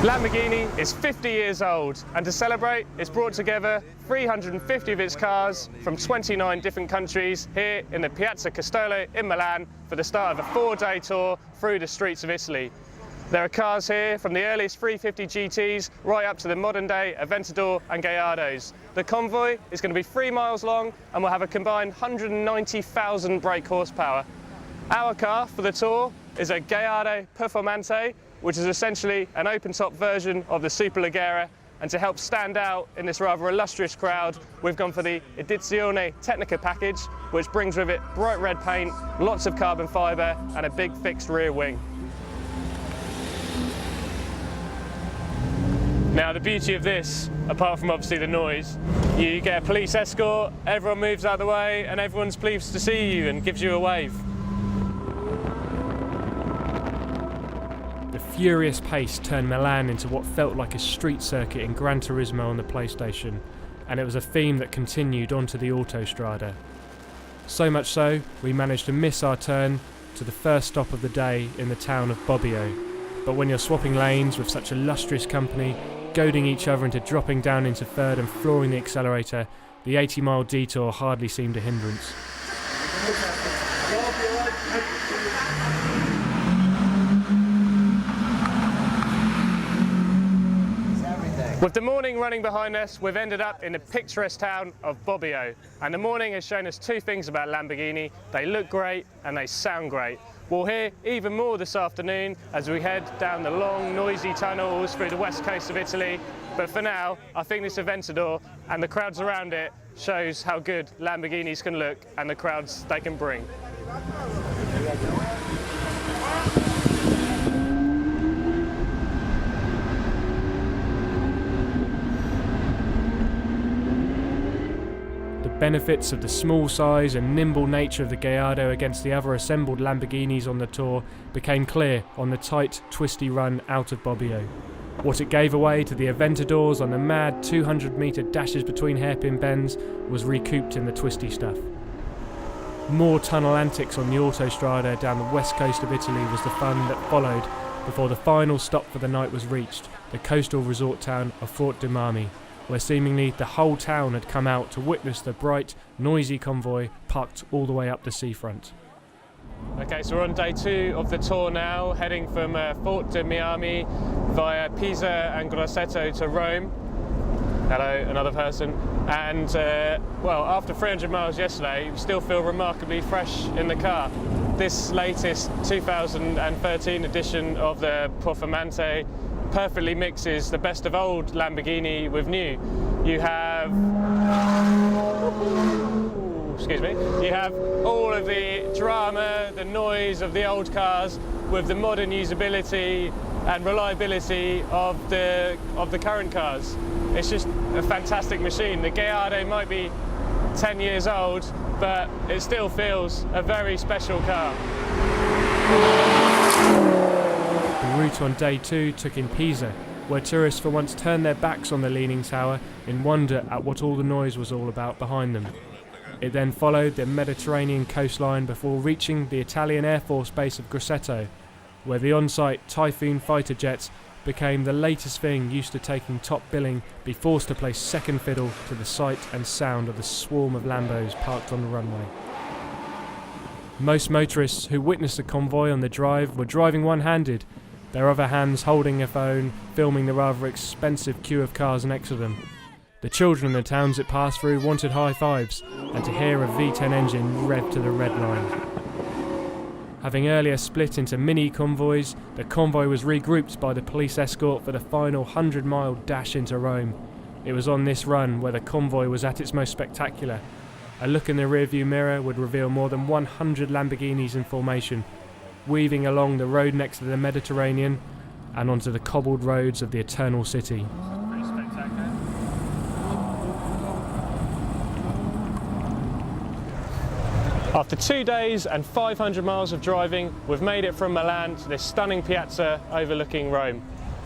Lamborghini is 50 years old, and to celebrate, it's brought together 350 of its cars from 29 different countries here in the Piazza Castello in Milan for the start of a 4-day tour through the streets of Italy. There are cars here from the earliest 350 GTs right up to the modern-day Aventador and Gallardos. The convoy is going to be 3 miles long and will have a combined 190,000 brake horsepower. Our car for the tour is a Gallardo Performante, which is essentially an open-top version of the Superleggera, and to help stand out in this rather illustrious crowd, we've gone for the Edizione Tecnica package, which brings with it bright red paint, lots of carbon fibre and a big fixed rear wing. Now the beauty of this, apart from obviously the noise, you get a police escort, everyone moves out of the way and everyone's pleased to see you and gives you a wave. The furious pace turned Milan into what felt like a street circuit in Gran Turismo on the PlayStation, and it was a theme that continued onto the Autostrada. So much so, we managed to miss our turn to the first stop of the day in the town of Bobbio. But when you're swapping lanes with such illustrious company, goading each other into dropping down into third and flooring the accelerator, the 80-mile detour hardly seemed a hindrance. With the morning running behind us, we've ended up in the picturesque town of Bobbio. And the morning has shown us two things about Lamborghini: they look great and they sound great. We'll hear even more this afternoon as we head down the long, noisy tunnels through the west coast of Italy. But for now, I think this Aventador and the crowds around it shows how good Lamborghinis can look and the crowds they can bring. The benefits of the small size and nimble nature of the Gallardo against the other assembled Lamborghinis on the tour became clear on the tight, twisty run out of Bobbio. What it gave away to the Aventadors on the mad 200-metre dashes between hairpin bends was recouped in the twisty stuff. More tunnel antics on the Autostrada down the west coast of Italy was the fun that followed before the final stop for the night was reached, the coastal resort town of Fort de Marmi, where seemingly the whole town had come out to witness the bright, noisy convoy parked all the way up the seafront. Okay, so we're on day 2 of the tour now, heading from Fort de Miami via Pisa and Grosseto to Rome. Hello, another person. And, well, after 300 miles yesterday, we still feel remarkably fresh in the car. This latest 2013 edition of the Performante perfectly mixes the best of old Lamborghini with new. You have, excuse me, you have all of the drama, the noise of the old cars with the modern usability and reliability of the current cars. It's just a fantastic machine. The Gallardo might be 10 years old, but it still feels a very special car. The route on day 2 took in Pisa, where tourists for once turned their backs on the Leaning Tower in wonder at what all the noise was all about behind them. It then followed the Mediterranean coastline before reaching the Italian Air Force base of Grosseto, where the on-site Typhoon fighter jets became the latest thing used to taking top billing, be forced to play second fiddle to the sight and sound of the swarm of Lambos parked on the runway. Most motorists who witnessed the convoy on the drive were driving one-handed, their other hands holding a phone, filming the rather expensive queue of cars next to them. The children in the towns it passed through wanted high fives and to hear a V10 engine rev to the red line. Having earlier split into mini convoys, the convoy was regrouped by the police escort for the final 100-mile dash into Rome. It was on this run where the convoy was at its most spectacular. A look in the rearview mirror would reveal more than 100 Lamborghinis in formation, weaving along the road next to the Mediterranean and onto the cobbled roads of the Eternal City. Pretty spectacular. After 2 days and 500 miles of driving, we've made it from Milan to this stunning piazza overlooking Rome.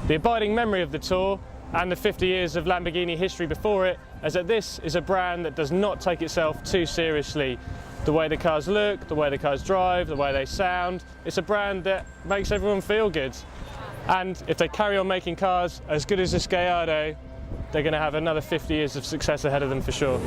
The abiding memory of the tour and the 50 years of Lamborghini history before it is that this is a brand that does not take itself too seriously. The way the cars look, the way the cars drive, the way they sound, it's a brand that makes everyone feel good. And if they carry on making cars as good as this Gallardo, they're going to have another 50 years of success ahead of them for sure.